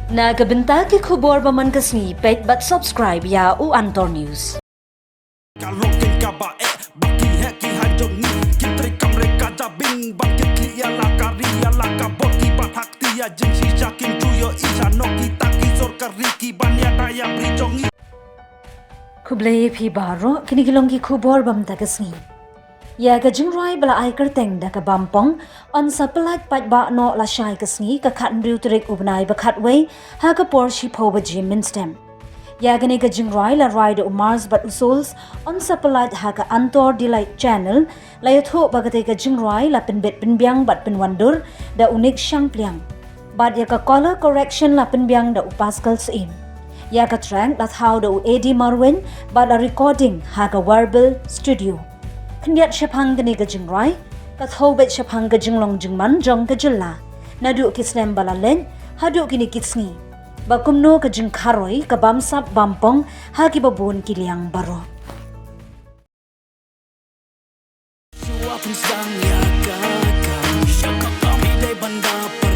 Nagabenta ki khubor ba man kasni pet but subscribe ya u Antor News. Kalokin ka ba baki heki hajong ni kitri kamre ka jabing bangkit liya la kariya la ka boti bat hakti ya jinsi jakin tuyo isa no kita kisor kariki banya daya brijongi Kublai phi baro kini kilong ki khubor bam ta kasni. Ya ka Jingrwai bala ai kerteng da ka Bampong on sapelat pat ba no la shai kasni ka khat mriu trik ubnai ba khat wei ha ka por shi pho ba jim min stem. Ya gani ka Jingrwai la ride umars but usols on sapelat ha ka Antor Delight channel la yatho bagate ka Jingrwai la pin bet pin biang bat pin wandur da unik shang pliang. Bat ya ka color correction la pin biang da upaskal sim. Ya ka trang la thau da u AD Marwin bat a recording ha ka verbal studio. Kenyat syapang gani ka Jingrwai ka thau bet syapang ka Jinglong Jingman jong ka jilla. Nadu kisnem balalen hadu kini kitsni. Bakumno ka Jingkaroi ka Bamsap Bampong ha ki babun kiliang baro. Suapin sang ya kakak syakak kami day bandapa